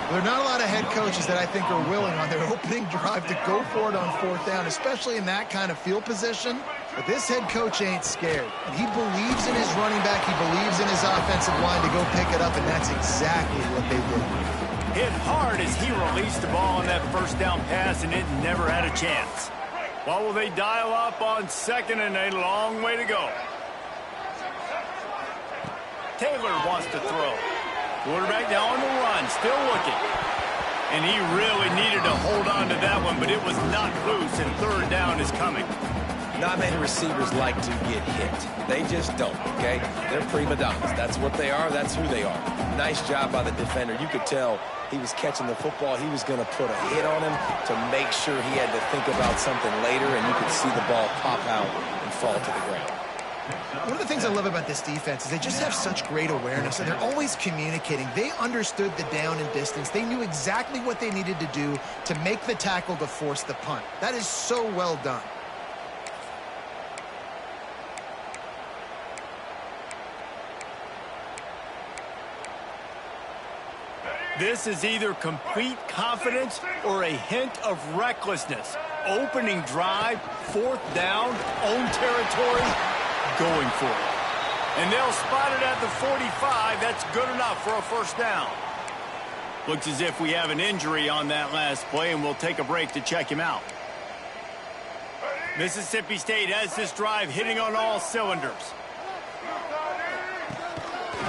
There are not a lot of head coaches that I think are willing on their opening drive to go for it on 4th down, especially in that kind of field position. But this head coach ain't scared. And he believes in his running back. He believes in his offensive line to go pick it up, and that's exactly what they did. Hit hard as he released the ball on that 1st down pass, and it never had a chance. What will they dial up on 2nd and a long way to go? Taylor wants to throw. Quarterback now on the run, still looking. And he really needed to hold on to that one, but it was not loose, and 3rd down is coming. Not many receivers like to get hit. They just don't, okay? They're prima donnas. That's what they are. That's who they are. Nice job by the defender. You could tell he was catching the football. He was going to put a hit on him to make sure he had to think about something later, and you could see the ball pop out and fall to the ground. One of the things I love about this defense is they just have such great awareness, and they're always communicating. They understood the down and distance. They knew exactly what they needed to do to make the tackle to force the punt. That is so well done. This is either complete confidence or a hint of recklessness. Opening drive, 4th down, own territory, going for it. And they'll spot it at the 45. That's good enough for a 1st down. Looks as if we have an injury on that last play, and we'll take a break to check him out. Mississippi State has this drive hitting on all cylinders.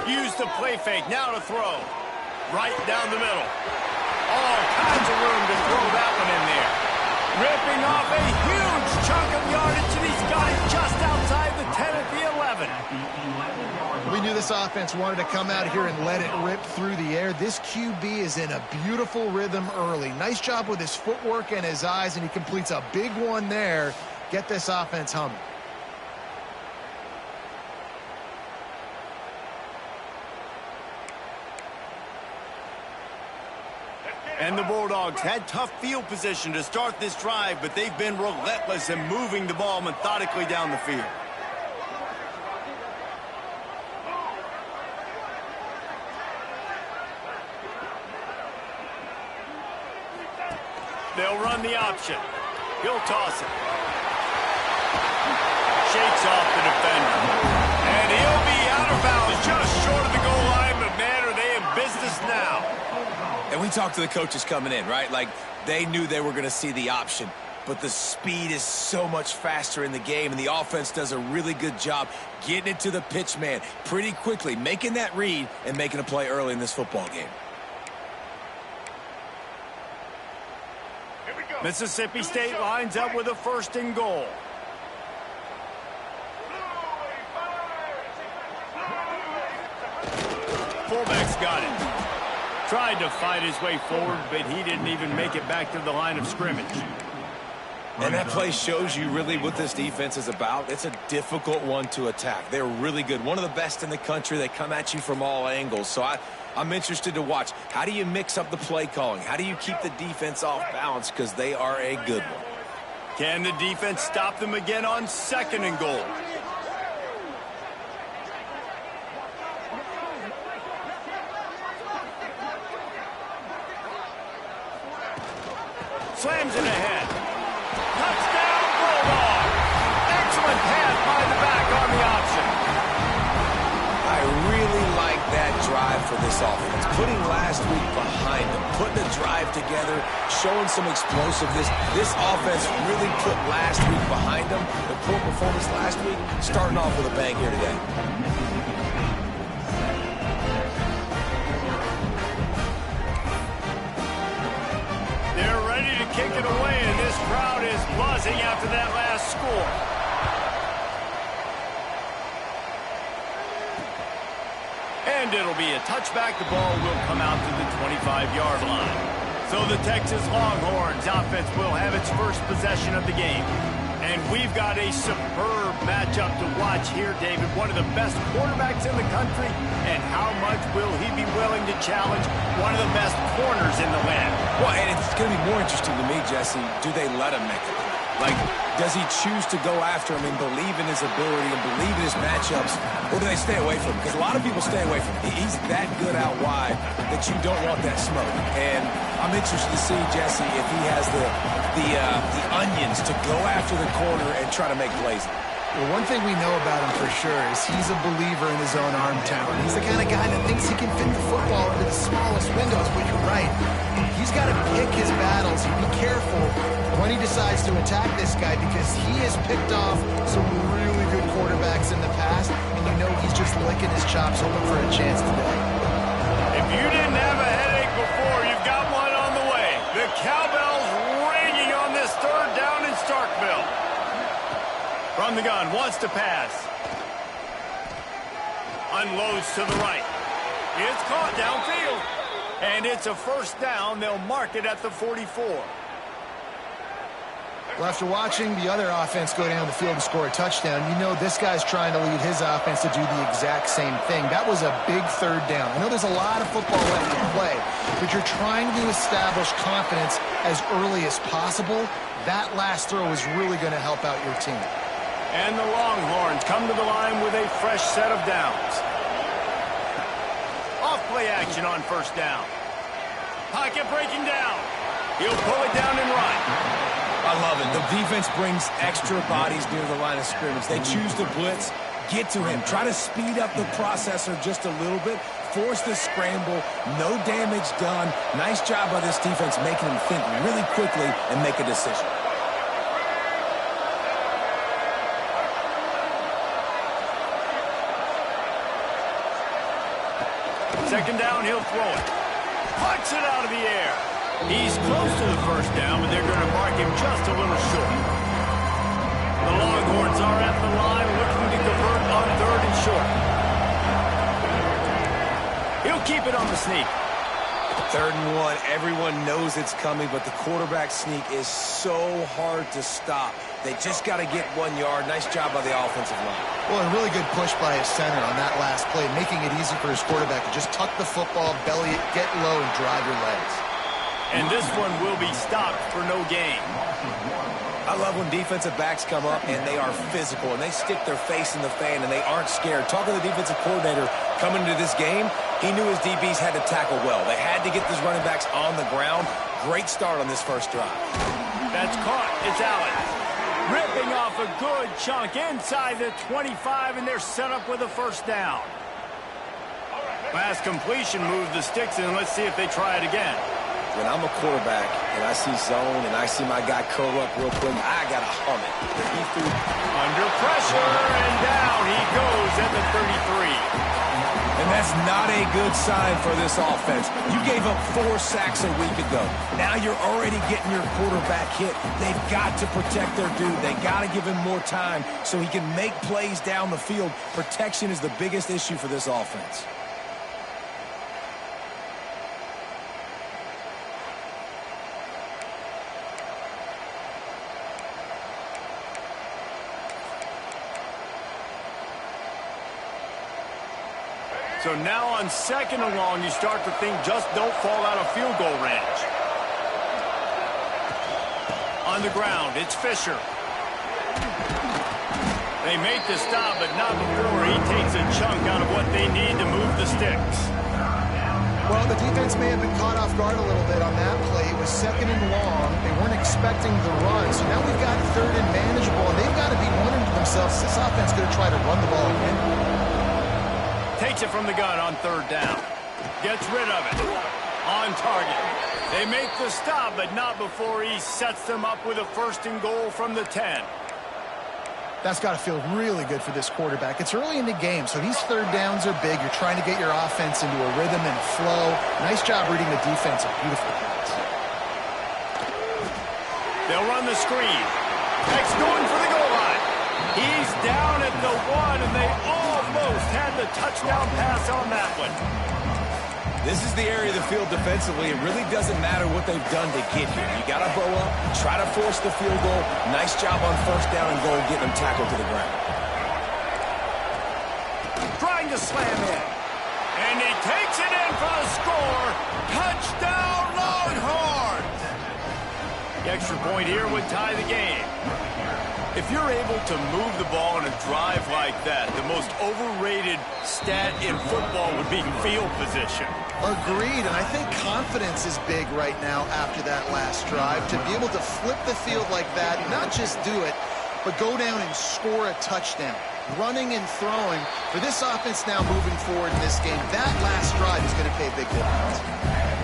Use the play fake, now to throw. Right down the middle. All kinds of room to throw that one in there. Ripping off a huge chunk of yardage, and he's got it just outside the 10 at the 11. We knew this offense wanted to come out here and let it rip through the air. This QB is in a beautiful rhythm early. Nice job with his footwork and his eyes, and he completes a big one there. Get this offense humming. And the Bulldogs had tough field position to start this drive, but they've been relentless in moving the ball methodically down the field. They'll run the option. He'll toss it. Shakes off the defender. And he'll be out of bounds just short of the goal line, but man, are they in business now. And we talked to the coaches coming in, right? Like, they knew they were going to see the option. But the speed is so much faster in the game, and the offense does a really good job getting it to the pitch man pretty quickly, making that read and making a play early in this football game. Mississippi State lines up with a 1st and goal. Fullback's got it. Tried to fight his way forward, but he didn't even make it back to the line of scrimmage. And that play shows you really what this defense is about. It's a difficult one to attack. They're really good. One of the best in the country. They come at you from all angles. So I'm interested to watch. How do you mix up the play calling? How do you keep the defense off balance? Because they are a good one. Can the defense stop them again on 2nd and goal? Slams it ahead. Touchdown, Bulldog. Excellent pass by the back on the option. I really like that drive for this offense. Putting last week behind them, putting a drive together, showing some explosiveness. This offense really put last week behind them. The poor performance last week, starting off with a bang here today. Kick it away, and this crowd is buzzing after that last score. And it'll be a touchback. The ball will come out to the 25-yard line. So the Texas Longhorns offense will have its first possession of the game. And we've got a superb matchup to watch here, David. One of the best quarterbacks in the country. And how much will he be willing to challenge one of the best corners in the land? Well, and it's going to be more interesting to me, Jesse, do they let him make the play? Like, does he choose to go after him and believe in his ability and believe in his matchups, or do they stay away from him? Because a lot of people stay away from him. He's that good out wide that you don't want that smoke. And I'm interested to see, Jesse, if he has the onions to go after the corner and try to make plays. Well, one thing we know about him for sure is he's a believer in his own arm talent. He's the kind of guy that thinks he can fit the football into the smallest windows, but you're right. He's got to pick his battles and be careful when he decides to attack this guy, because he has picked off some really good quarterbacks in the past, and you know he's just licking his chops hoping for a chance today. If you didn't have a headache before, you've got one on the way. The cowbell's ringing on this third down in Starkville. From the gun, wants to pass. Unloads to the right. It's caught downfield. And it's a first down. They'll mark it at the 44. Well, after watching the other offense go down the field and score a touchdown, you know this guy's trying to lead his offense to do the exact same thing. That was a big third down. I know there's a lot of football left to play, but you're trying to establish confidence as early as possible. That last throw is really going to help out your team. And the Longhorns come to the line with a fresh set of downs. Off play action on first down. Pocket breaking down. He'll pull it down and run. I love it. The defense brings extra bodies near the line of scrimmage. They choose to blitz, get to him, try to speed up the processor just a little bit, force the scramble, no damage done. Nice job by this defense making him think really quickly and make a decision. Second down, he'll throw it. Puts it out of the air. He's close to the first down, but they're going to mark him just a little short. The Longhorns are at the line looking to convert on third and short. He'll keep it on the sneak. 3rd and 1, everyone knows it's coming, but the quarterback sneak is so hard to stop. They just got to get 1 yard. Nice job by the offensive line. Well, a really good push by his center on that last play, making it easy for his quarterback to just tuck the football, belly it, get low, and drive your legs. And this one will be stopped for no gain. I love when defensive backs come up and they are physical and they stick their face in the fan and they aren't scared. Talking to the defensive coordinator coming into this game, he knew his DBs had to tackle well. They had to get these running backs on the ground. Great start on this first drive. That's caught. It's Allen. Ripping off a good chunk inside the 25, and they're set up with a first down. Pass completion moves the sticks in. Let's see if they try it again. When I'm a quarterback and I see zone and I see my guy curl up real quick, I got to hum it. He threw under pressure, and down he goes at the 33. And that's not a good sign for this offense. You gave up 4 sacks a week ago. Now you're already getting your quarterback hit. They've got to protect their dude. They got to give him more time so he can make plays down the field. Protection is the biggest issue for this offense. So now on 2nd and long, you start to think just don't fall out of field goal range. On the ground, it's Fisher. They make the stop, but not before he takes a chunk out of what they need to move the sticks. Well, the defense may have been caught off guard a little bit on that play. It was 2nd and long. They weren't expecting the run. So now we've got 3rd and manageable, and they've got to be wondering to themselves, is this offense going to try to run the ball again? Takes it from the gun on 3rd down. Gets rid of it. On target. They make the stop, but not before he sets them up with a 1st and goal from the 10. That's got to feel really good for this quarterback. It's early in the game, so these 3rd downs are big. You're trying to get your offense into a rhythm and a flow. Nice job reading the defense. A beautiful pass. They'll run the screen. X going for the goal line. He's down at the 1, and they almost had the touchdown pass on that one. This is the area of the field defensively. It really doesn't matter what they've done to get here. You got to bow up, try to force the field goal. Nice job on 1st down and goal, getting them tackled to the ground. Trying to slam in. And he takes it in for the score. Touchdown, Longhorns! The extra point here would tie the game. If you're able to move the ball in a drive like that, the most overrated stat in football would be field position. Agreed, and I think confidence is big right now after that last drive. To be able to flip the field like that, not just do it, but go down and score a touchdown. Running and throwing, for this offense now moving forward in this game, that last drive is going to pay a big difference.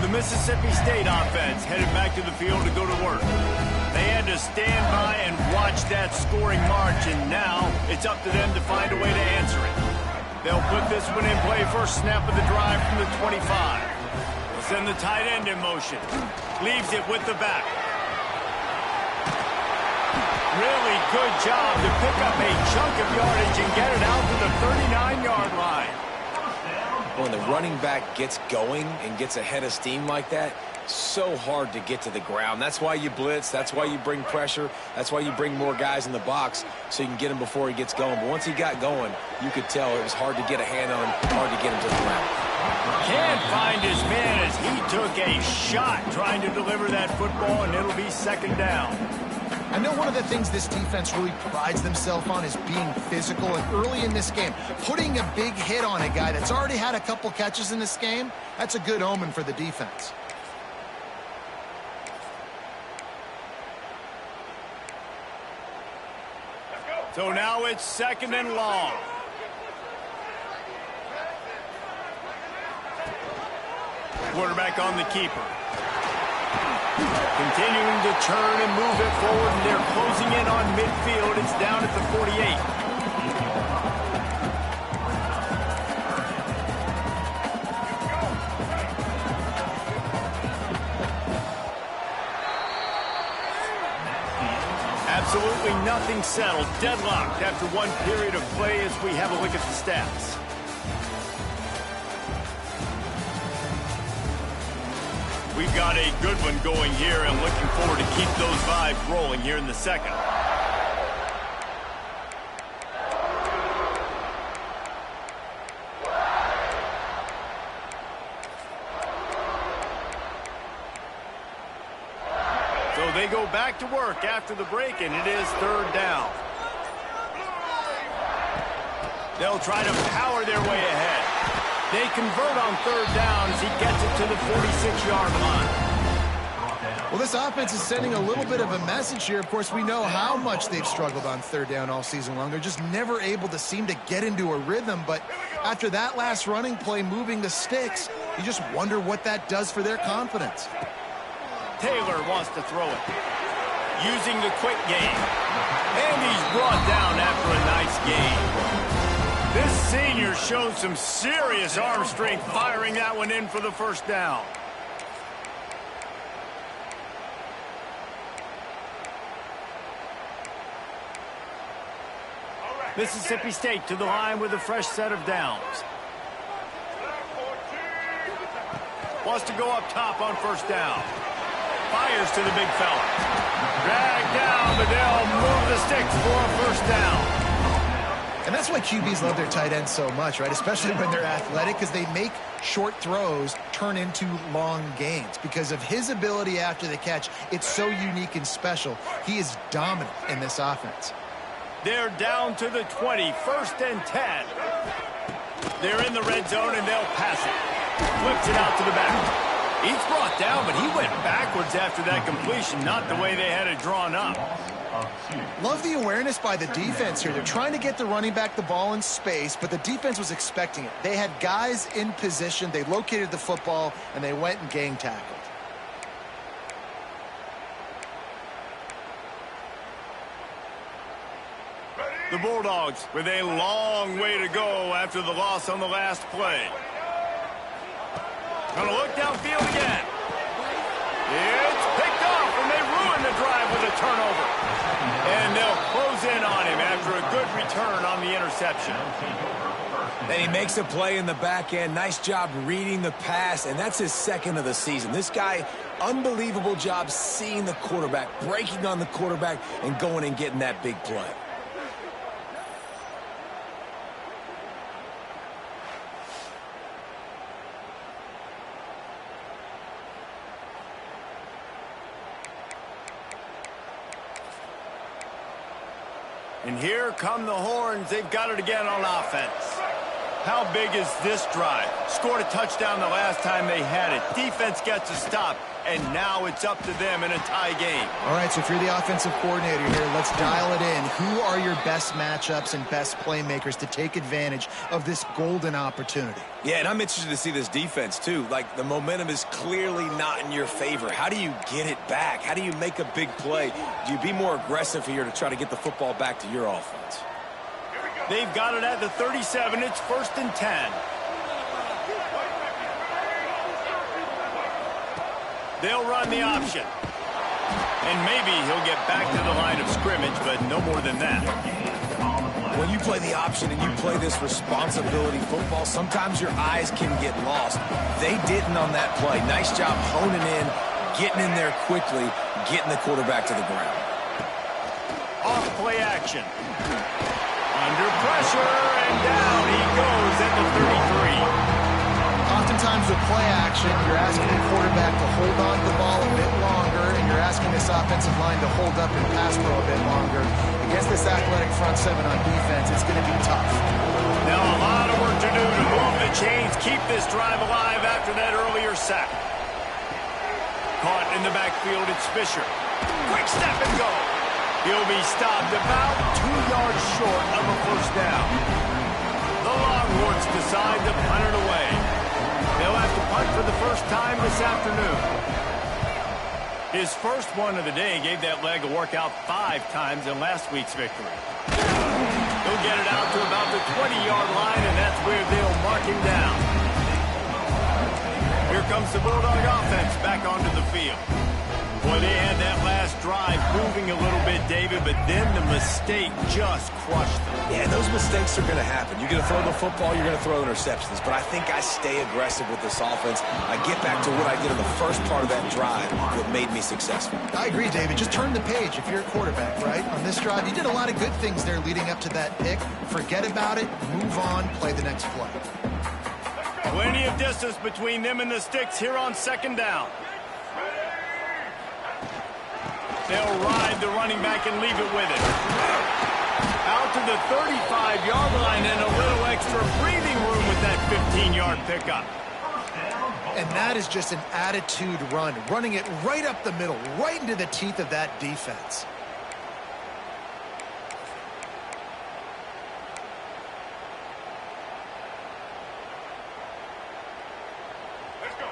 The Mississippi State offense headed back to the field to go to work. They had to stand by and watch that scoring march, and now it's up to them to find a way to answer it. They'll put this one in play first snap of the drive from the 25. They'll send the tight end in motion. Leaves it with the back. Really good job to pick up a chunk of yardage and get it out to the 39-yard line. When the running back gets going and gets ahead of steam like that, so hard to get to the ground. That's why you blitz. That's why you bring pressure. That's why you bring more guys in the box so you can get him before he gets going. But once he got going, you could tell it was hard to get a hand on him, hard to get him to the ground. Can't find his man as he took a shot trying to deliver that football, and it'll be second down. I know one of the things this defense really prides themselves on is being physical, and early in this game, putting a big hit on a guy that's already had a couple catches in this game, that's a good omen for the defense. So now it's second and long. Quarterback on the keeper. Continuing to turn and move it forward, and they're closing in on midfield. It's down at the 48. Absolutely nothing settled. Deadlocked after one period of play as we have a look at the stats. We've got a good one going here and looking forward to keep those vibes rolling here in the second. So they go back to work after the break, and it is third down. They'll try to power their way ahead. They convert on third down as he gets it to the 46-yard line. Well, this offense is sending a little bit of a message here. Of course, we know how much they've struggled on third down all season long. They're just never able to seem to get into a rhythm. But after that last running play, moving the sticks, you just wonder what that does for their confidence. Taylor wants to throw it. Using the quick game. And he's brought down after a nice gain. This senior showed some serious arm strength firing that one in for the first down. Mississippi State to the line with a fresh set of downs. Wants to go up top on first down. Fires to the big fella. Dragged down, but they'll move the sticks for a first down. And that's why QBs love their tight ends so much, right? Especially when they're athletic, because they make short throws turn into long gains. Because of his ability after the catch, it's so unique and special. He is dominant in this offense. They're down to the 20, first and 10. They're in the red zone, and they'll pass it. Flips it out to the back. He's brought down, but he went backwards after that completion, not the way they had it drawn up. Love the awareness by the defense here. They're trying to get the running back the ball in space, but the defense was expecting it. They had guys in position. They located the football, and they went and gang tackled. The Bulldogs with a long way to go after the loss on the last play. Gonna look downfield again. It's picked off, and they ruin the drive with a turnover. And they'll close in on him after a good return on the interception. Then he makes a play in the back end. Nice job reading the pass, and that's his second of the season. This guy, unbelievable job seeing the quarterback, breaking on the quarterback, and going and getting that big play. And here come the horns. They've got it again on offense. How big is this drive? Scored a touchdown the last time they had it. Defense gets a stop, and now it's up to them in a tie game. All right, so if you're the offensive coordinator here, let's dial it in. Who are your best matchups and best playmakers to take advantage of this golden opportunity? Yeah, and I'm interested to see this defense, too. Like, the momentum is clearly not in your favor. How do you get it back? How do you make a big play? Do you be more aggressive here to try to get the football back to your offense? They've got it at the 37. It's 1st and 10. They'll run the option. And maybe he'll get back to the line of scrimmage, but no more than that. When you play the option and you play this responsibility football, sometimes your eyes can get lost. They didn't on that play. Nice job honing in, getting in there quickly, getting the quarterback to the ground. Off play action. Under pressure, and down he goes at the 33. Oftentimes with play action, you're asking the quarterback to hold on to the ball a bit longer, and you're asking this offensive line to hold up and pass pro a bit longer. Against this athletic front seven on defense, it's going to be tough. Now a lot of work to do to move the chains, keep this drive alive after that earlier sack. Caught in the backfield, it's Fisher. Quick step and go. He'll be stopped about 2 yards short of a first down. The Longhorns decide to punt it away. They'll have to punt for the first time this afternoon. His first one of the day gave that leg a workout 5 times in last week's victory. He'll get it out to about the 20-yard line, and that's where they'll mark him down. Here comes the Bulldog offense back onto the field. Boy, they had that last drive moving a little bit, David, but then the mistake just crushed them. Yeah, those mistakes are going to happen. You're going to throw the football, you're going to throw interceptions. But I think I stay aggressive with this offense. I get back to what I did in the first part of that drive that made me successful. I agree, David. Just turn the page if you're a quarterback, right? On this drive, you did a lot of good things there leading up to that pick. Forget about it, move on, play the next play. Plenty of distance between them and the sticks here on 2nd down. They'll ride the running back and leave it with it. Out to the 35-yard line and a little extra breathing room with that 15-yard pickup. And that is just an attitude run, running it right up the middle, right into the teeth of that defense.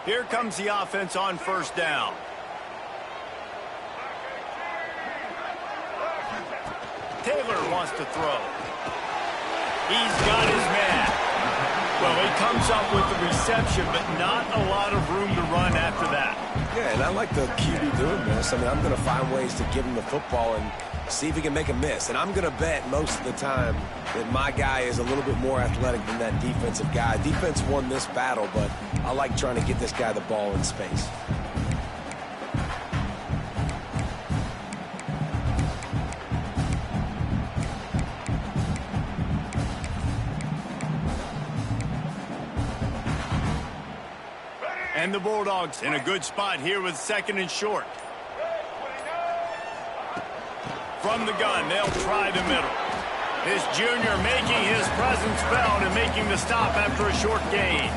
Here comes the offense on 1st down. Taylor wants to throw. He's got his man. Well, he comes up with the reception, but not a lot of room to run after that. Yeah, and I like the QB doing this. I mean, I'm going to find ways to give him the football and see if he can make a miss. And I'm going to bet most of the time that my guy is a little bit more athletic than that defensive guy. Defense won this battle, but I like trying to get this guy the ball in space. And the Bulldogs in a good spot here with 2nd and short. From the gun, they'll try the middle. This junior making his presence felt and making the stop after a short gain.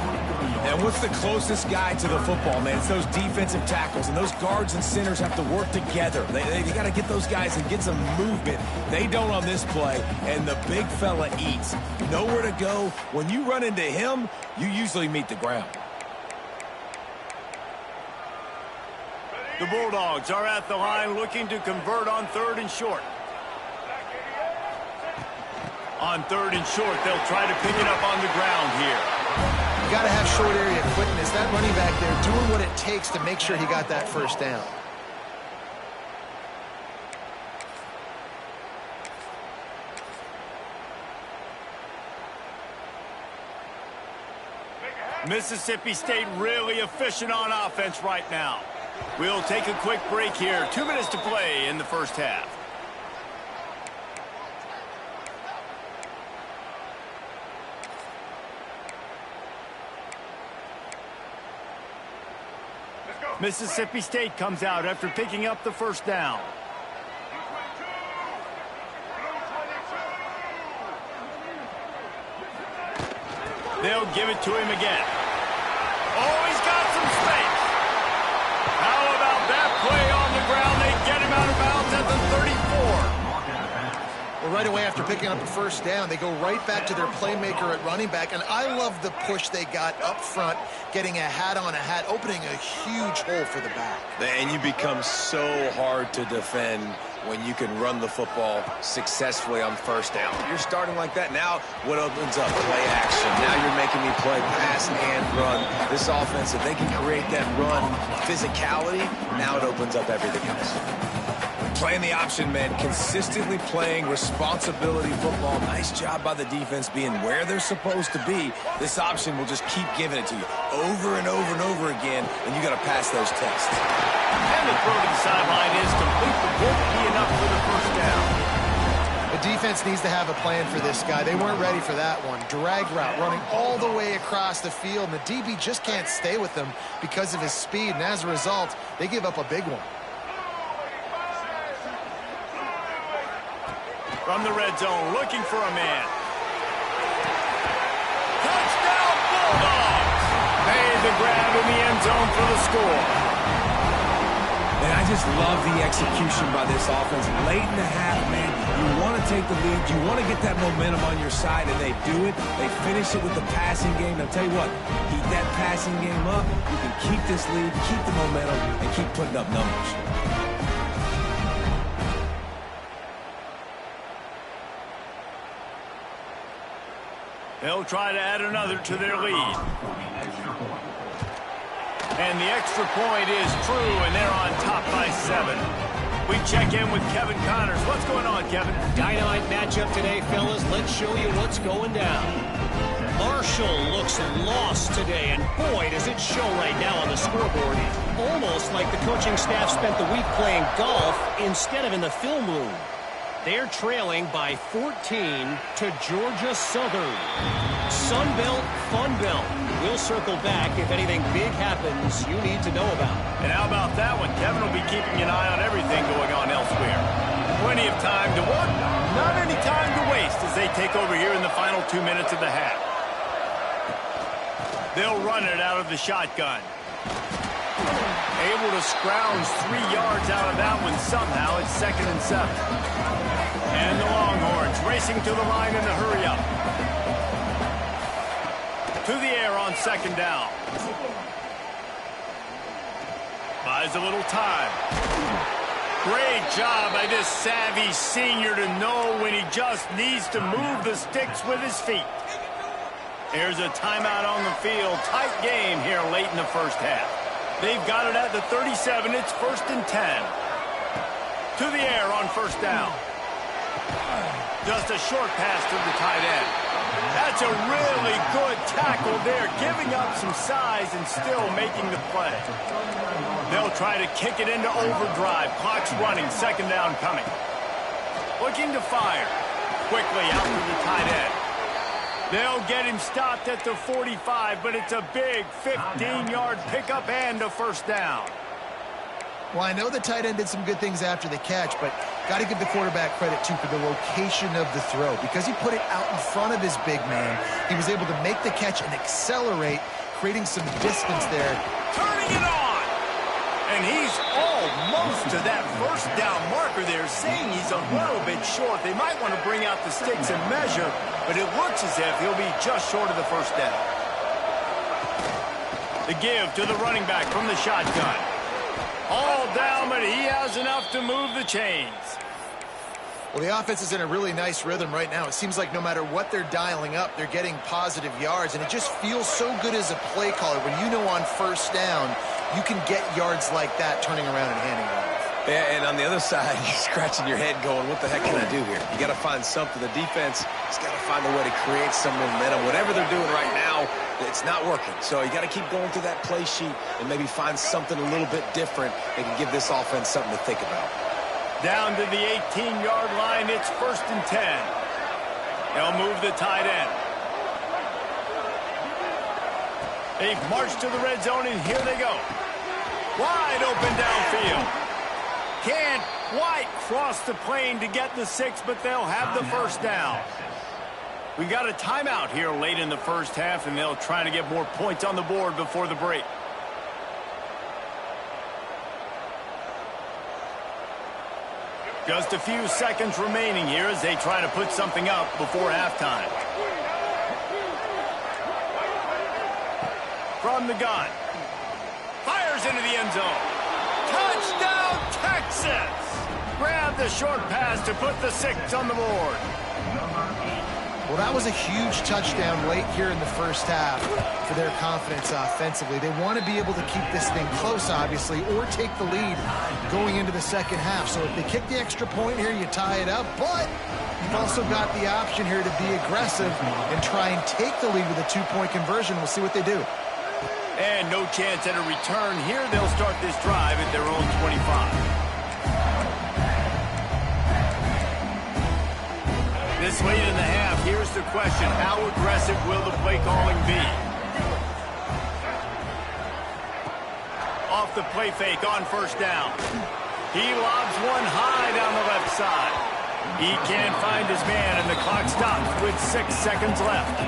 And what's the closest guy to the football, man? It's those defensive tackles, and those guards and centers have to work together. They got to get those guys and get some movement. They don't on this play, and the big fella eats. Nowhere to go. When you run into him, you usually meet the ground. The Bulldogs are at the line looking to convert on 3rd and short. On 3rd and short, they'll try to pick it up on the ground here. You got to have short area quickness. That running back there doing what it takes to make sure he got that first down. Mississippi State really efficient on offense right now. We'll take a quick break here. 2 minutes to play in the first half. Mississippi State comes out after picking up the first down. They'll give it to him again. Oh, he's got some space. How about that play on the ground? They get him out of bounds at the 34. Well, right away after picking up a first down, they go right back to their playmaker at running back. And I love the push they got up front, getting a hat on a hat, opening a huge hole for the back. And you become so hard to defend when you can run the football successfully on first down. You're starting like that. Now what opens up? Play action. Now you're making me play pass and run. This offense, if they can create that run physicality, now it opens up everything else. Playing the option, man, consistently playing responsibility football. Nice job by the defense being where they're supposed to be. This option will just keep giving it to you over and over and over again, and you got to pass those tests. And the throw to the sideline is complete, but won't be enough for the first down. The defense needs to have a plan for this guy. They weren't ready for that one. Drag route running all the way across the field, and the DB just can't stay with them because of his speed, and as a result, they give up a big one. From the red zone, looking for a man. Touchdown, Bulldogs! Made the grab in the end zone for the score. And I just love the execution by this offense. Late in the half, man, you want to take the lead. You want to get that momentum on your side, and they do it. They finish it with the passing game. I'll tell you what, keep that passing game up. You can keep this lead, keep the momentum, and keep putting up numbers. They'll try to add another to their lead. And the extra point is true, and they're on top by 7. We check in with Kevin Connors. What's going on, Kevin? Dynamite matchup today, fellas. Let's show you what's going down. Marshall looks lost today, and boy, does it show right now on the scoreboard. Almost like the coaching staff spent the week playing golf instead of in the film room. They're trailing by 14 to Georgia Southern. Sun Belt, Fun Belt. We'll circle back if anything big happens you need to know about. And how about that one? Kevin will be keeping an eye on everything going on elsewhere. Plenty of time to work, not any time to waste as they take over here in the final 2 minutes of the half. They'll run it out of the shotgun. Able to scrounge 3 yards out of that one somehow. It's 2nd and 7. And the Longhorns racing to the line in a hurry-up. To the air on 2nd down. Buys a little time. Great job by this savvy senior to know when he just needs to move the sticks with his feet. Here's a timeout on the field. Tight game here late in the first half. They've got it at the 37. It's 1st and 10. To the air on 1st down. Just a short pass to the tight end. That's a really good tackle there, giving up some size and still making the play. They'll try to kick it into overdrive. Clock's running, 2nd down coming. Looking to fire. Quickly out to the tight end. They'll get him stopped at the 45, but it's a big 15-yard pickup and a 1st down. Well, I know the tight end did some good things after the catch, but got to give the quarterback credit, too, for the location of the throw. Because he put it out in front of his big man, he was able to make the catch and accelerate, creating some distance there. Turning it on! And he's almost to that 1st down marker there, saying he's a little bit short. They might want to bring out the sticks and measure, but it looks as if he'll be just short of the 1st down. The give to the running back from the shotgun. All down, but he has enough to move the chains. Well, the offense is in a really nice rhythm right now. It seems like no matter what they're dialing up, they're getting positive yards, and it just feels so good as a play caller when you know on 1st down you can get yards like that turning around and handing it off. Yeah, and on the other side, you're scratching your head going, what the heck can I do here? You got to find something. The defense has got to find a way to create some momentum. Whatever they're doing right now, it's not working. So you got to keep going through that play sheet and maybe find something a little bit different that can give this offense something to think about. Down to the 18-yard line, it's 1st and 10. They'll move the tight end. They've marched to the red zone, and here they go. Wide open downfield. Can't quite cross the plane to get the 6, but they'll have the 1st down. We got a timeout here late in the first half, and they'll try to get more points on the board before the break. Just a few seconds remaining here as they try to put something up before halftime. From the gun. Fires into the end zone. Touchdown, Texas! Grab the short pass to put the 6 on the board. Well, that was a huge touchdown late here in the first half for their confidence offensively. They want to be able to keep this thing close, obviously, or take the lead going into the second half. So if they kick the extra point here, you tie it up. But you've also got the option here to be aggressive and try and take the lead with a 2-point conversion. We'll see what they do. And no chance at a return here. They'll start this drive at their own 25. This late in the half, here's the question. How aggressive will the play calling be? Off the play fake on first down. He lobs one high down the left side. He can't find his man, and the clock stops with 6 seconds left.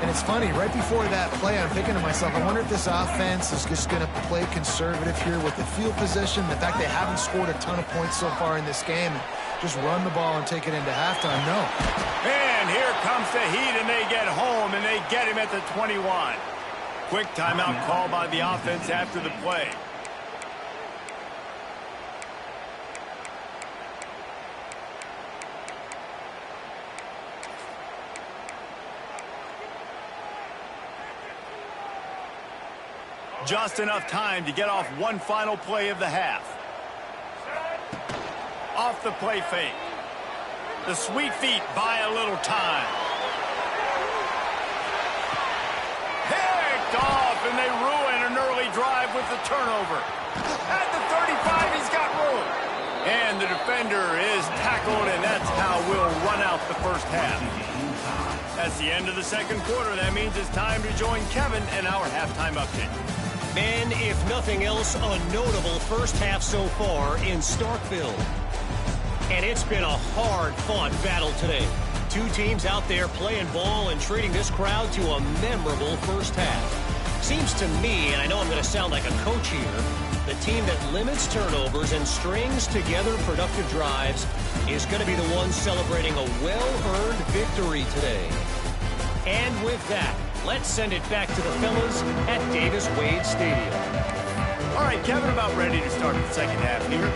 And it's funny, right before that play, I'm thinking to myself, I wonder if this offense is just going to play conservative here with the field position. The fact they haven't scored a ton of points so far in this game. Just run the ball and take it into halftime. No. And here comes the Heat, and they get home, and they get him at the 21. Quick timeout call by the offense after the play. Just enough time to get off one final play of the half. Off the play fake. The sweet feet buy a little time. Picked off, and they ruin an early drive with the turnover. At the 35, he's got room. And the defender is tackled, and that's how we'll run out the first half. That's the end of the second quarter. That means it's time to join Kevin in our halftime update. And if nothing else, a notable first half so far in Starkville. And it's been a hard-fought battle today. Two teams out there playing ball and treating this crowd to a memorable first half. Seems to me, and I know I'm going to sound like a coach here, the team that limits turnovers and strings together productive drives is going to be the one celebrating a well-earned victory today. And with that, let's send it back to the fellas at Davis-Wade Stadium. All right, Kevin, about ready to start the second half here.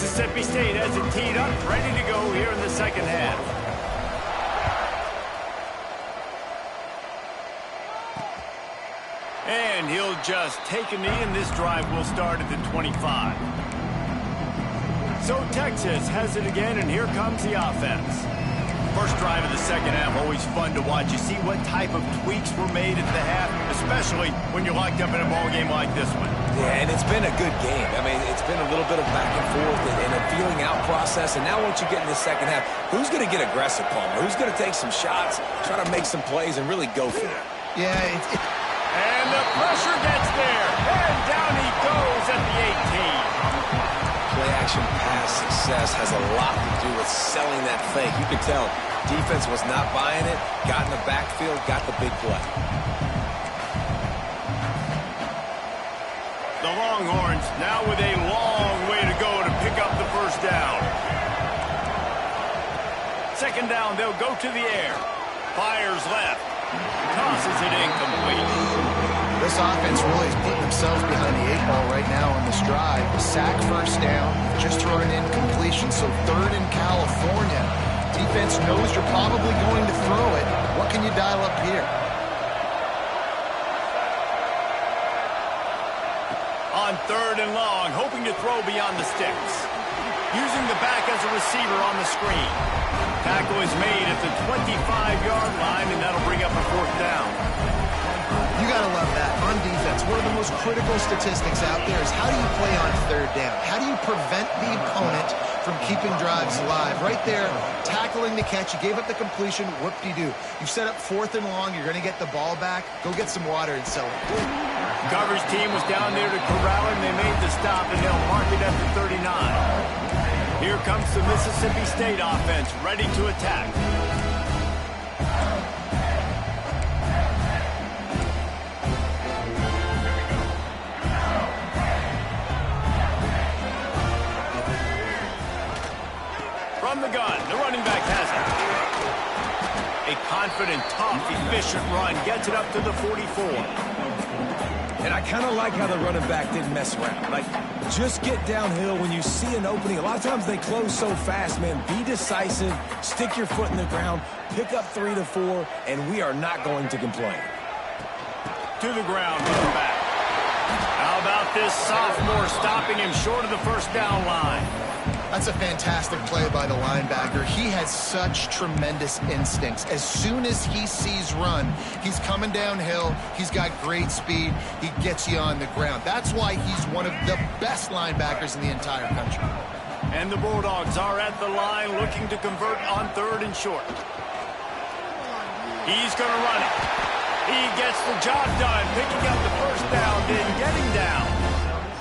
Mississippi State has it teed up, ready to go here in the second half. And he'll just take a knee, and this drive will start at the 25. So Texas has it again, and here comes the offense. First drive of the second half, always fun to watch. You see what type of tweaks were made at the half, especially when you're locked up in a ball game like this one. Yeah, and it's been a good game. I mean, it's been a little bit of back and forth and a feeling out process. And now once you get in the second half, who's going to get aggressive, Palmer? Who's going to take some shots, try to make some plays, and really go for it? Yeah, and the pressure gets there. And down he goes at the 18. Play-action pass success has a lot to do with selling that fake. You can tell defense was not buying it, got in the backfield, got the big play. The Longhorns now with a long way to go to pick up the first down. Second down, they'll go to the air. Fires left. Tosses it incomplete. This offense really is putting themselves behind the 8 ball right now on this drive. Sack first down, just throwing in completion, so third in California. Defense knows you're probably going to throw it. What can you dial up here? On third and long, hoping to throw beyond the sticks. Using the back as a receiver on the screen. Tackle is made at the 25-yard line, and that'll bring up a fourth down. You got to love that. On defense, one of the most critical statistics out there is how do you play on third down? How do you prevent the opponent from keeping drives alive? Right there, tackling the catch. You gave up the completion. Whoop-de-doo. You've set up fourth and long. You're going to get the ball back. Go get some water and sell it. Coverage team was down there to corral him. They made the stop, and they'll mark it at the 39. Here comes the Mississippi State offense, ready to attack. From the gun, the running back has it. A confident, tough, efficient run gets it up to the 44. And I kind of like how the running back didn't mess around. Like, just get downhill when you see an opening. A lot of times they close so fast, man. Be decisive, stick your foot in the ground, pick up 3 to 4, and we are not going to complain. To the ground, running back. How about this sophomore stopping him short of the first down line? That's a fantastic play by the linebacker. He has such tremendous instincts. As soon as he sees run, he's coming downhill. He's got great speed. He gets you on the ground. That's why he's one of the best linebackers in the entire country. And the Bulldogs are at the line looking to convert on third and short. He's going to run it. He gets the job done, picking up the first down, then getting down.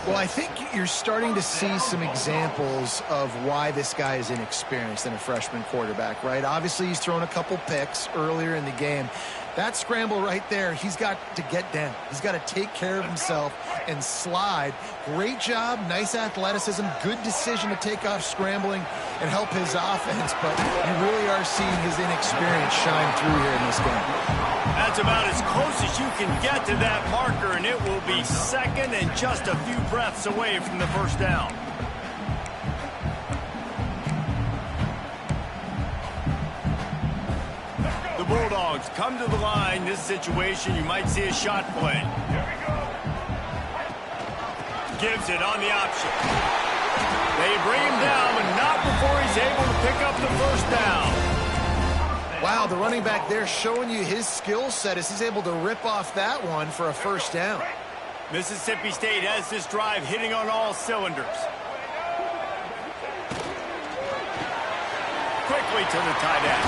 Well, I think you're starting to see some examples of why this guy is inexperienced in a freshman quarterback, right? Obviously, he's thrown a couple picks earlier in the game. That scramble right there, he's got to get down. He's got to take care of himself and slide. Great job, nice athleticism, good decision to take off scrambling and help his offense, but you really are seeing his inexperience shine through here in this game. That's about as close as you can get to that marker, and it will be second and just a few breaths away from the first down. The Bulldogs come to the line. This situation, you might see a shot play. Gives it on the option. They bring him down, but not before he's able to pick up the first down. Wow, the running back there showing you his skill set as he's able to rip off that one for a first down. Mississippi State has this drive hitting on all cylinders. Quickly to the tight end.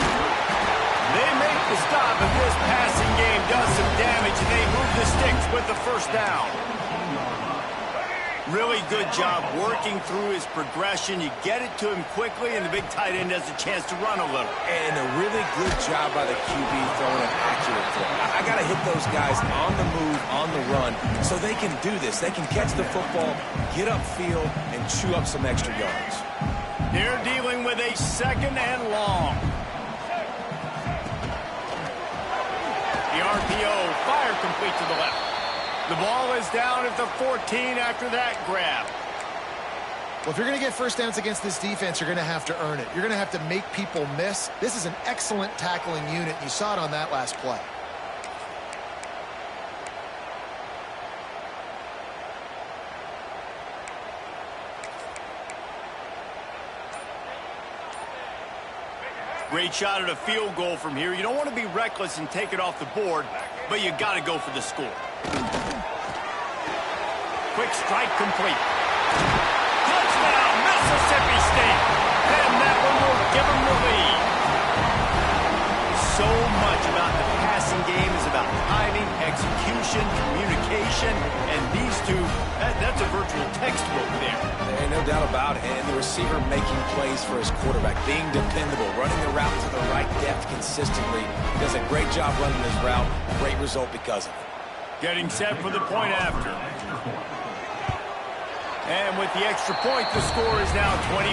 They make the stop, and this passing game does some damage, and they move the sticks with the first down. Really good job working through his progression. You get it to him quickly, and the big tight end has a chance to run a little. And a really good job by the QB throwing an accurate throw. I got to hit those guys on the move, on the run, so they can do this. They can catch the football, get upfield, and chew up some extra yards. They're dealing with a second and long. The RPO, fire complete to the left. The ball is down at the 14 after that grab. Well, if you're going to get first downs against this defense, you're going to have to earn it. You're going to have to make people miss. This is an excellent tackling unit. You saw it on that last play. Great shot at a field goal from here. You don't want to be reckless and take it off the board, but you got to go for the score. Quick strike complete. Touchdown, Mississippi State. And that one will give them the lead. So much about the passing game is about timing, execution, communication, and these two, that's a virtual textbook there. There ain't no doubt about it. And the receiver making plays for his quarterback, being dependable, running the route to the right depth consistently. Does a great job running his route. Great result because of it. Getting set for the point after. And with the extra point, the score is now 21-14.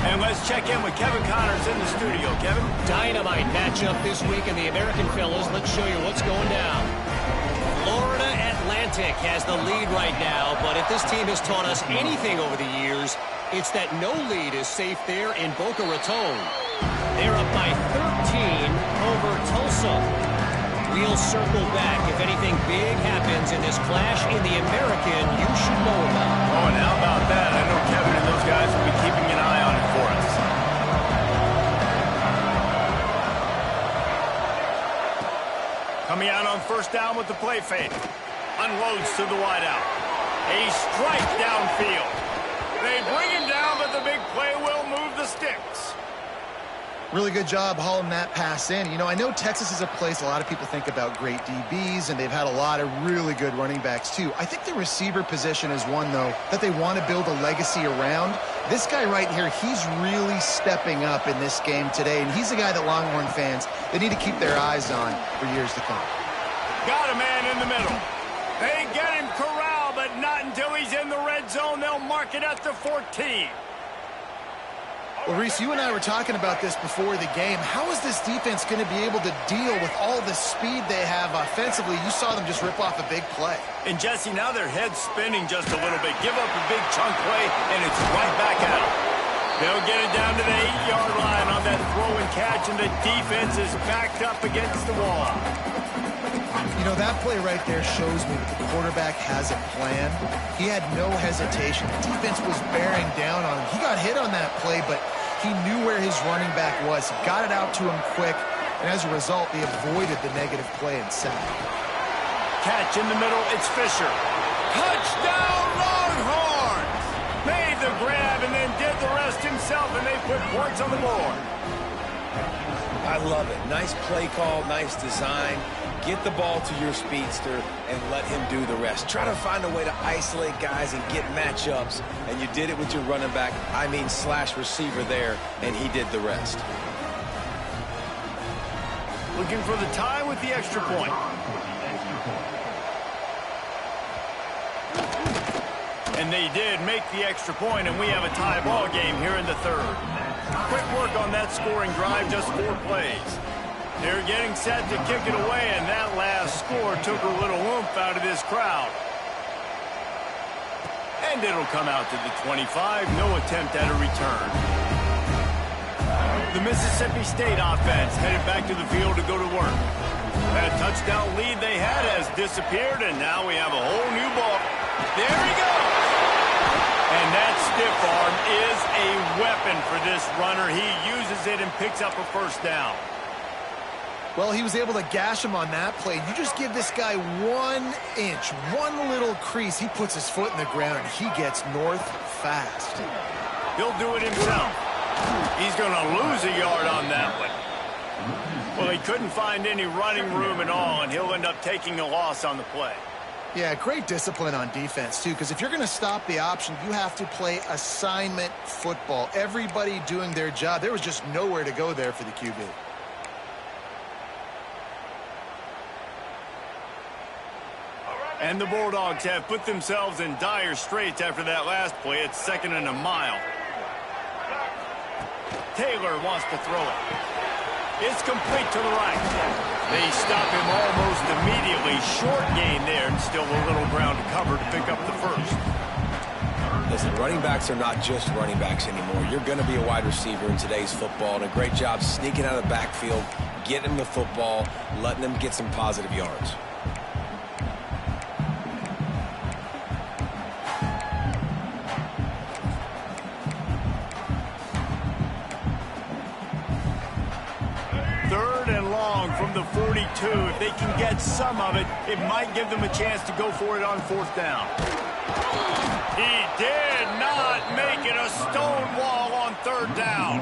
And let's check in with Kevin Connors in the studio. Kevin? Dynamite matchup this week in the American Fellas. Let's show you what's going down. Florida Atlantic has the lead right now, but if this team has taught us anything over the years, it's that no lead is safe there in Boca Raton. They're up by 13 over Tulsa. We'll circle back if anything big happens in this clash in the American you should know about. Oh, and how about that? I know Kevin and those guys will be keeping an eye on it for us. Coming out on first down with the play fake. Unloads to the wideout. A strike downfield. They bring him down, but the big play will move the sticks. Really good job hauling that pass in. You know, I know Texas is a place a lot of people think about great DBs, and they've had a lot of really good running backs, too. I think the receiver position is one, though, that they want to build a legacy around. This guy right here, he's really stepping up in this game today, and he's a guy that Longhorn fans, they need to keep their eyes on for years to come. Got a man in the middle. They get him corralled, but not until he's in the red zone. They'll mark it at the 14. Well, Reese, you and I were talking about this before the game. How is this defense going to be able to deal with all the speed they have offensively? You saw them just rip off a big play. And, Jesse, now their head's spinning just a little bit. Give up a big chunk play, and it's right back out. They'll get it down to the 8-yard line on that throw and catch, and the defense is backed up against the wall. You know, that play right there shows me that the quarterback has a plan. He had no hesitation. The defense was bearing down on him. He got hit on that play, but he knew where his running back was. He got it out to him quick, and as a result, they avoided the negative play and sack. Catch in the middle, it's Fisher. Touchdown, Longhorns! Made the grab and then did the rest himself, and they put points on the board. I love it. Nice play call, nice design. Get the ball to your speedster and let him do the rest. Try to find a way to isolate guys and get matchups, and you did it with your running back, slash receiver there, and he did the rest. Looking for the tie with the extra point. And they did make the extra point, and we have a tie ball game here in the third. Quick work on that scoring drive, just 4 plays. They're getting set to kick it away, and that last score took a little oomph out of this crowd. And it'll come out to the 25. No attempt at a return. The Mississippi State offense headed back to the field to go to work. That touchdown lead they had has disappeared, and now we have a whole new ball. There he goes. And that stiff arm is a weapon for this runner. He uses it and picks up a first down. Well, he was able to gash him on that play. You just give this guy 1 inch, one little crease. He puts his foot in the ground, and he gets north fast. He'll do it himself. He's going to lose a yard on that one. Well, he couldn't find any running room at all, and he'll end up taking a loss on the play. Yeah, great discipline on defense, too, because if you're going to stop the option, you have to play assignment football. Everybody doing their job. There was just nowhere to go there for the QB. And the Bulldogs have put themselves in dire straits after that last play. It's 2nd and a mile. Taylor wants to throw it. It's complete to the right. They stop him almost immediately. Short gain there, and still a little ground to cover to pick up the first. Listen, running backs are not just running backs anymore. You're going to be a wide receiver in today's football, and a great job sneaking out of the backfield, getting them the football, letting them get some positive yards. Third and long from the 42. If they can get some of it, it might give them a chance to go for it on fourth down. He did not make it a stone wall on third down.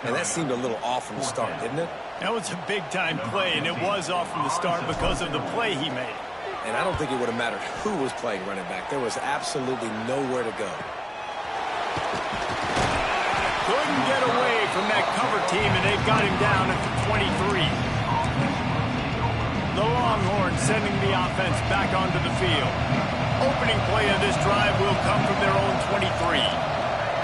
And that seemed a little off from the start, didn't it? That was a big-time play, and it was off from the start because of the play he made. And I don't think it would have mattered who was playing running back. There was absolutely nowhere to go. Couldn't get away from that cover team, and they've got him down at the 23. The Longhorns sending the offense back onto the field. Opening play of this drive will come from their own 23.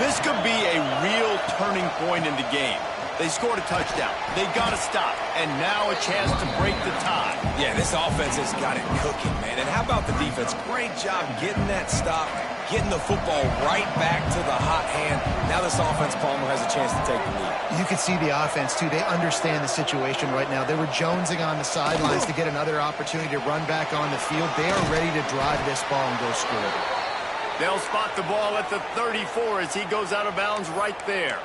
This could be a real turning point in the game. They scored a touchdown. They got to stop. And now a chance to break the tie. Yeah, this offense has got it cooking, man. And how about the defense? Great job getting that stop, getting the football right back to the hot hand. Now this offense, Palmer, has a chance to take the lead. You can see the offense, too. They understand the situation right now. They were jonesing on the sidelines to get another opportunity to run back on the field. They are ready to drive this ball and go score. They'll spot the ball at the 34 as he goes out of bounds right there.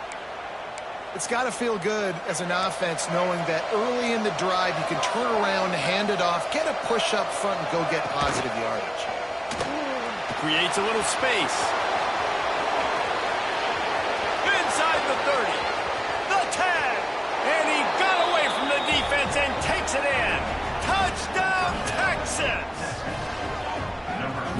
It's got to feel good as an offense knowing that early in the drive you can turn around, hand it off, get a push up front, and go get positive yardage. Creates a little space. Inside the 30. The 10. And he got away from the defense and takes it in. Touchdown, Texas!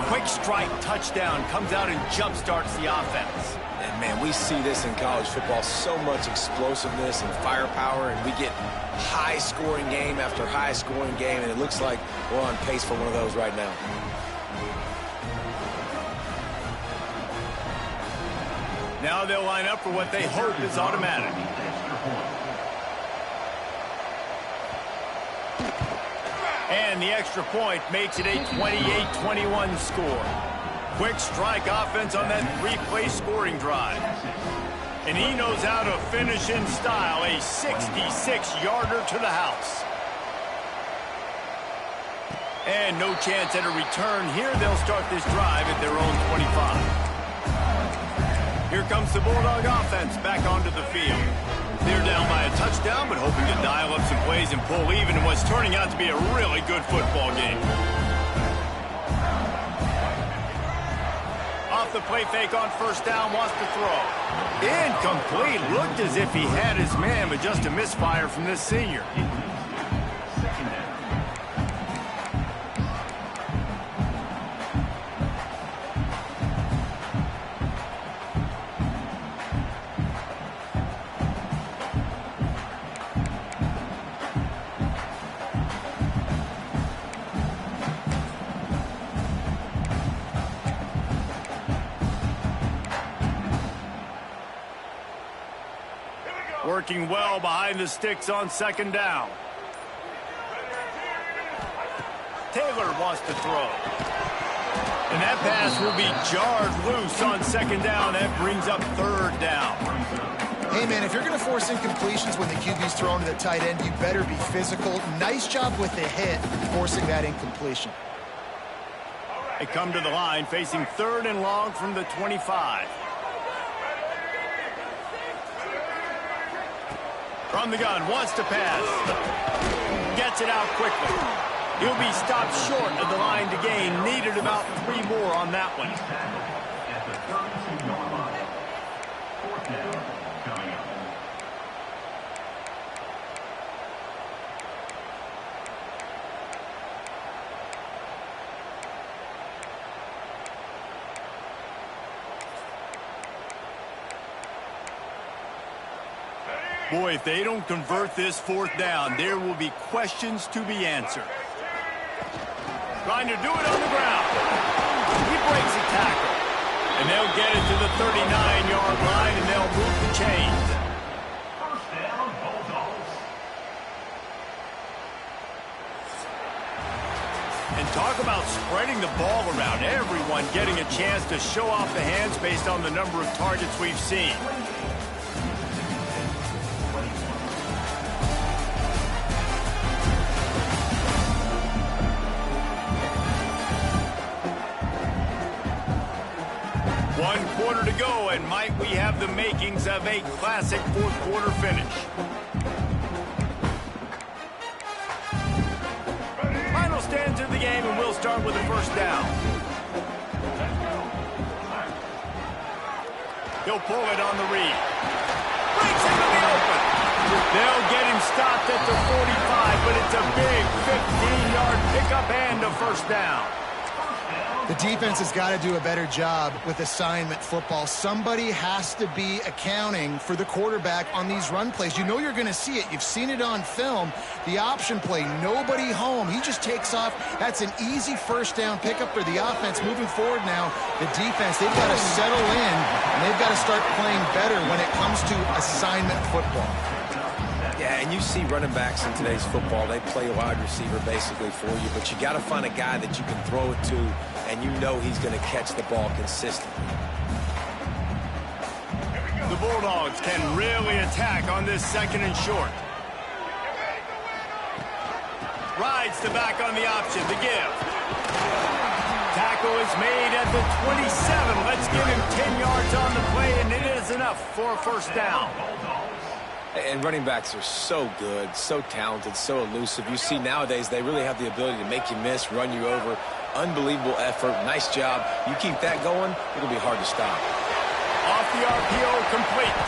Quick strike touchdown comes out and jump-starts the offense. And, man, we see this in college football, so much explosiveness and firepower, and we get high-scoring game after high-scoring game, and it looks like we're on pace for one of those right now. Now they'll line up for what they hope is automatic. And the extra point makes it a 28-21 score. Quick strike offense on that three-play scoring drive. And he knows how to finish in style, a 66-yarder to the house. And no chance at a return here. They'll start this drive at their own 25. Here comes the Bulldog offense back onto the field. They're down by a touchdown, but hoping to dial up some plays and pull even in what's turning out to be a really good football game. Off the play fake on first down, wants to throw. Incomplete. Looked as if he had his man, but just a misfire from this senior. Working well behind the sticks on second down. Taylor wants to throw. And that pass will be jarred loose on second down. That brings up third down. Hey, man, if you're going to force incompletions when the QB's thrown to the tight end, you better be physical. Nice job with the hit, forcing that incompletion. They come to the line facing third and long from the 25. From the gun, wants to pass. Gets it out quickly. He'll be stopped short of the line to gain. Needed about 3 more on that one. Boy, if they don't convert this fourth down, there will be questions to be answered. Trying to do it on the ground. He breaks a tackle. And they'll get it to the 39-yard line, and they'll move the chains. And And talk about spreading the ball around. Everyone getting a chance to show off the hands based on the number of targets we've seen. One quarter to go, and might we have the makings of a classic fourth quarter finish. Final stands of the game, and we'll start with the first down. He'll pull it on the read. Breaks into the open. They'll get him stopped at the 45, but it's a big 15-yard pickup and a first down. The defense has got to do a better job with assignment football. Somebody has to be accounting for the quarterback on these run plays. You know you're going to see it. You've seen it on film. The option play, nobody home. He just takes off. That's an easy first down pickup for the offense. Moving forward now, the defense, they've got to settle in, and they've got to start playing better when it comes to assignment football. Yeah, and you see running backs in today's football, they play wide receiver basically for you, but you got to find a guy that you can throw it to, and you know he's going to catch the ball consistently. The Bulldogs can really attack on this second and short. Rides the back on the option, the give. Tackle is made at the 27. Let's give him 10 yards on the play, and it is enough for a first down. And running backs are so good, so talented, so elusive. You see nowadays they really have the ability to make you miss, run you over. Unbelievable effort. Nice job. You keep that going, it'll be hard to stop. Off the RPO, complete.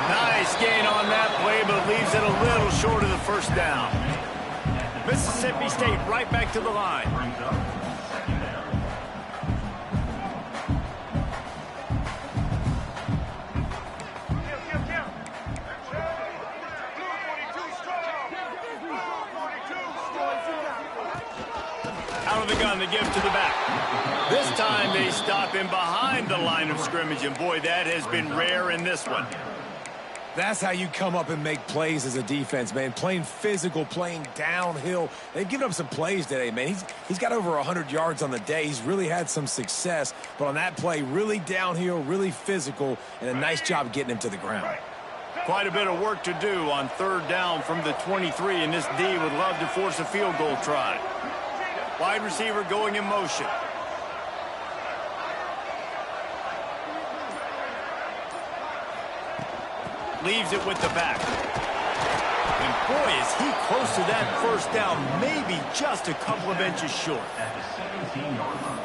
Nice gain on that play, but leaves it a little short of the first down. Mississippi State right back to the line. Out of the gun, the give to the back. This time they stop him behind the line of scrimmage, and boy, that has been rare in this one. That's how you come up and make plays as a defense, man. Playing physical, playing downhill. They've given up some plays today, man. He's got over 100 yards on the day. He's really had some success, but on that play, really downhill, really physical, and a nice job getting him to the ground. Quite a bit of work to do on third down from the 23, and this D would love to force a field goal try. Wide receiver going in motion. Leaves it with the back. And boy, is he close to that first down, maybe just a couple of inches short. At the 17-yard line.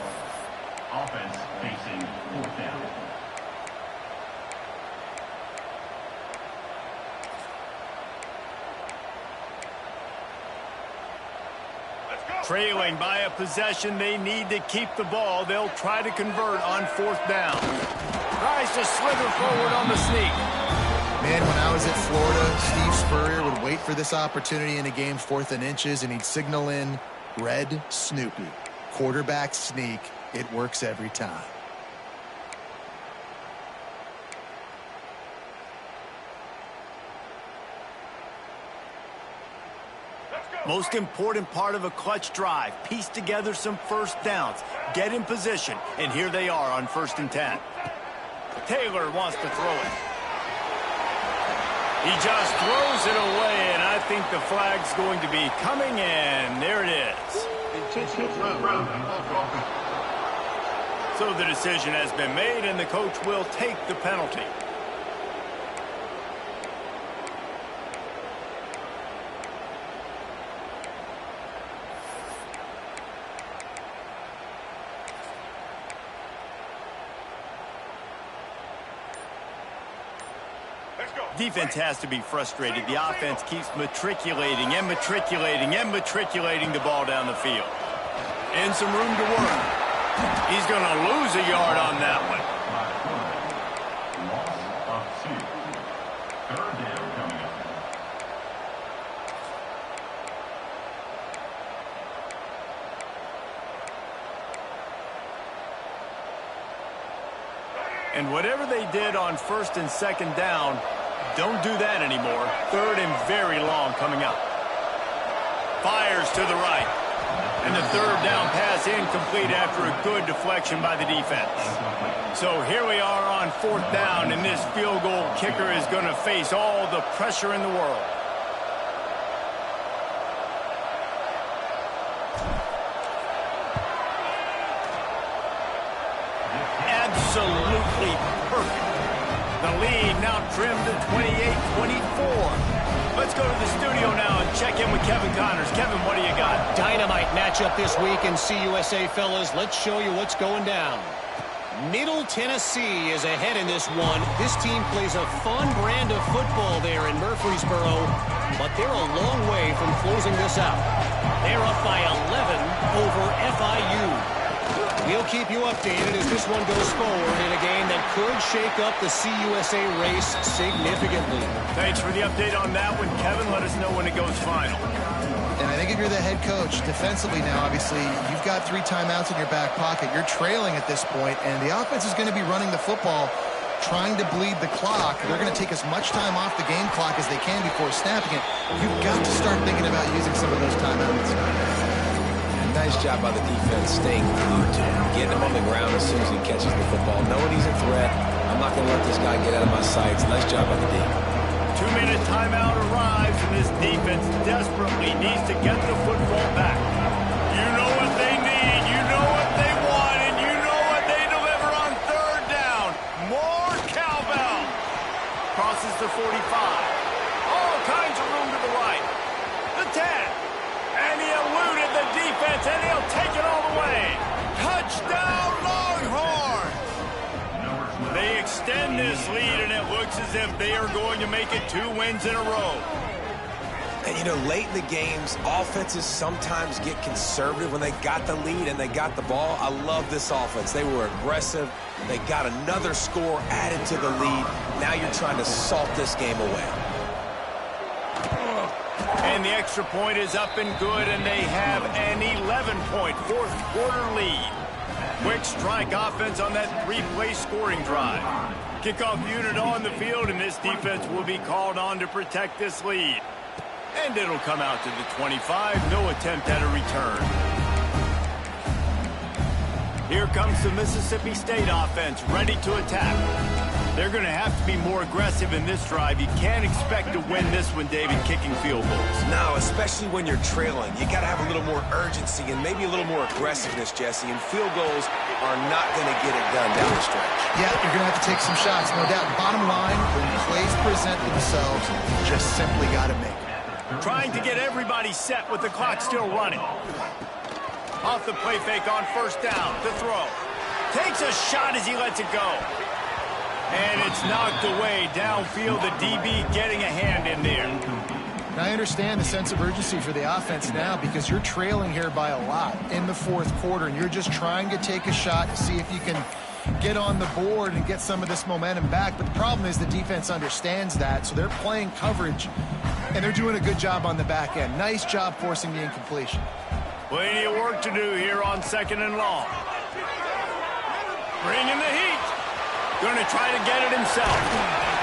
Offense facing fourth down. Trailing by a possession, they need to keep the ball. They'll try to convert on fourth down. Tries to slither forward on the sneak. Man, when I was at Florida, Steve Spurrier would wait for this opportunity in a game, 4th and inches, and he'd signal in Red Snoopy. Quarterback sneak. It works every time. Most important part of a clutch drive. Piece together some first downs. Get in position. And here they are on 1st and 10. Taylor wants to throw it. He just throws it away, and I think the flag's going to be coming in. There it is. So the decision has been made, and the coach will take the penalty. Defense has to be frustrated. The offense keeps matriculating and matriculating and matriculating the ball down the field. And some room to work. He's going to lose a yard on that one. Loss of 2. Third down coming up. And whatever they did on 1st and 2nd down, don't do that anymore. 3rd and very long coming up. Fires to the right. And the third down pass incomplete after a good deflection by the defense. So here we are on fourth down, and this field goal kicker is going to face all the pressure in the world. Absolutely perfect. The lead now trimmed to 28-24. Let's go to the studio now and check in with Kevin Connors. Kevin, what do you got? Dynamite matchup this week in CUSA, fellas. Let's show you what's going down. Middle Tennessee is ahead in this one. This team plays a fun brand of football there in Murfreesboro, but they're a long way from closing this out. They're up by 11 over FIU. We'll keep you updated as this one goes forward in a game that could shake up the CUSA race significantly. Thanks for the update on that one, Kevin. Let us know when it goes final. And I think if you're the head coach, defensively now, obviously, you've got 3 timeouts in your back pocket. You're trailing at this point, and the offense is going to be running the football, trying to bleed the clock. They're going to take as much time off the game clock as they can before snapping it. You've got to start thinking about using some of those timeouts. Nice job by the defense staying glued to him, getting him on the ground as soon as he catches the football, knowing he's a threat. I'm not going to let this guy get out of my sights. Nice job by the D. 2-minute timeout arrives, and this defense desperately needs to get the football back. You know what they need, you know what they want, and you know what they deliver on third down. More cowbell. Crosses the 45. All kinds of room to the right. The 10. And he eluded the defense, and he'll take it all the way. Touchdown, Longhorns! They extend this lead, and it looks as if they are going to make it 2 wins in a row. And, you know, late in the games, offenses sometimes get conservative when they got the lead and they got the ball. I love this offense. They were aggressive. They got another score added to the lead. Now you're trying to salt this game away. And the extra point is up and good, and they have an 11-point fourth-quarter lead. Quick strike offense on that 3-play scoring drive. Kickoff unit on the field, and this defense will be called on to protect this lead. And it'll come out to the 25. No attempt at a return. Here comes the Mississippi State offense, ready to attack. They're going to have to be more aggressive in this drive. You can't expect to win this one, David, kicking field goals. No, especially when you're trailing. You got to have a little more urgency and maybe a little more aggressiveness, Jesse. And field goals are not going to get it done down the stretch. Yeah, you're going to have to take some shots, no doubt. Bottom line, when plays present themselves, you just simply got to make it. Trying to get everybody set with the clock still running. Off the play fake on first down. The throw. Takes a shot as he lets it go. And it's knocked away downfield. The DB getting a hand in there. And I understand the sense of urgency for the offense now because you're trailing here by a lot in the fourth quarter, and you're just trying to take a shot to see if you can get on the board and get some of this momentum back. But the problem is the defense understands that, so they're playing coverage, and they're doing a good job on the back end. Nice job forcing the incompletion. Plenty of work to do here on 2nd and long. Bringing the heat. Going to try to get it himself.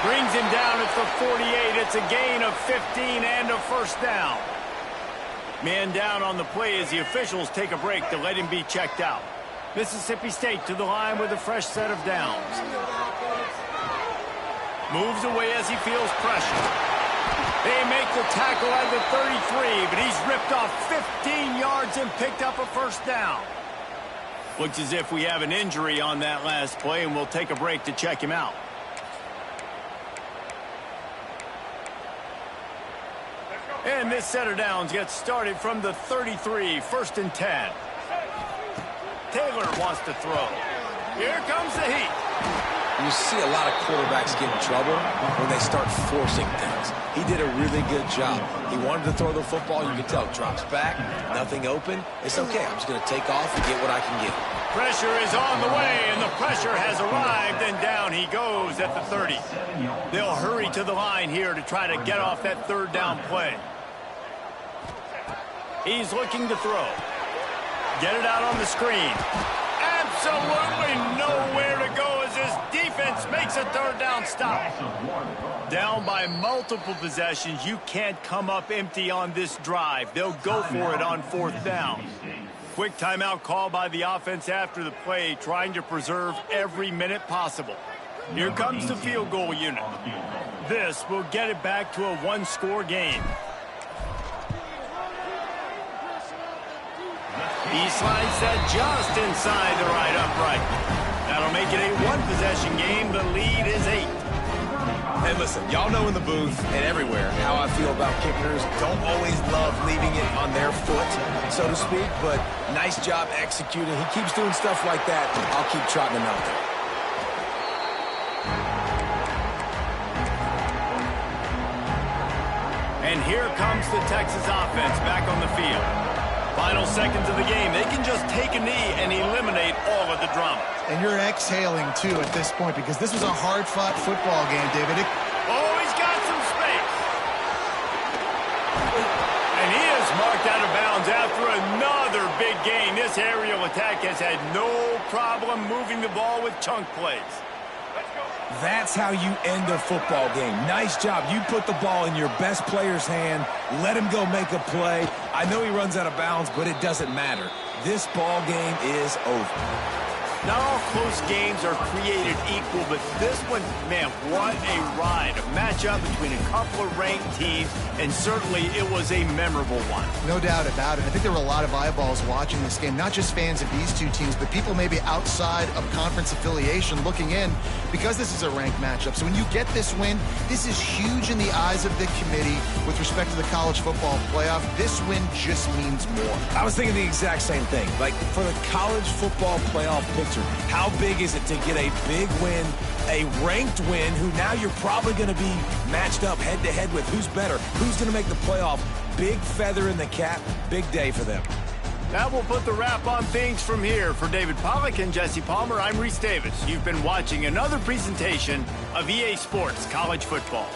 Brings him down at the 48. It's a gain of 15 and a first down. Man down on the play as the officials take a break to let him be checked out. Mississippi State to the line with a fresh set of downs. Moves away as he feels pressure. They make the tackle at the 33, but he's ripped off 15 yards and picked up a first down. Looks as if we have an injury on that last play, and we'll take a break to check him out. And this set of downs gets started from the 33, 1st and 10. Taylor wants to throw. Here comes the heat. You see a lot of quarterbacks get in trouble when they start forcing things. He did a really good job. He wanted to throw the football. You can tell. Drops back, nothing open. It's okay. I'm just going to take off and get what I can get. Pressure is on the way, and the pressure has arrived, and down he goes at the 30. They'll hurry to the line here to try to get off that third down play. He's looking to throw. Get it out on the screen. Absolutely nowhere to go as his defense makes a third down stop. Down by multiple possessions. You can't come up empty on this drive. They'll go for it on 4th down. quick timeout call by the offense after the play, trying to preserve every minute possible. Here comes the field goal unit. This will get it back to a one-score game. He slides that just inside the right upright. That'll make it a one-possession game. The lead is 8. Hey, listen, y'all know in the booth and everywhere how I feel about kickers. Don't always love leaving it on their foot, so to speak, but nice job executing. He keeps doing stuff like that. I'll keep trotting him out there. And here comes the Texas offense back on the field. Final seconds of the game. They can just take a knee and eliminate all of the drama. And you're exhaling, too, at this point, because this was a hard-fought football game, David. Oh, he's got some space. And he is marked out of bounds after another big gain. This aerial attack has had no problem moving the ball with chunk plays. That's how you end a football game. Nice job. You put the ball in your best player's hand. Let him go make a play. I know he runs out of bounds, but it doesn't matter. This ball game is over. Not all close games are created equal, but this one, man, what a ride. A matchup between a couple of ranked teams, and certainly it was a memorable one. No doubt about it. I think there were a lot of eyeballs watching this game, not just fans of these two teams, but people maybe outside of conference affiliation looking in because this is a ranked matchup. So when you get this win, this is huge in the eyes of the committee with respect to the college football playoff. This win just means more. I was thinking the exact same thing. Like, for the college football playoff picture, how big is it to get a big win, a ranked win, who now you're probably going to be matched up head-to-head with who's better, who's going to make the playoff. Big feather in the cap, big day for them. That will put the wrap on things from here. For David Pollack and Jesse Palmer, I'm Reese Davis. You've been watching another presentation of EA Sports College Football.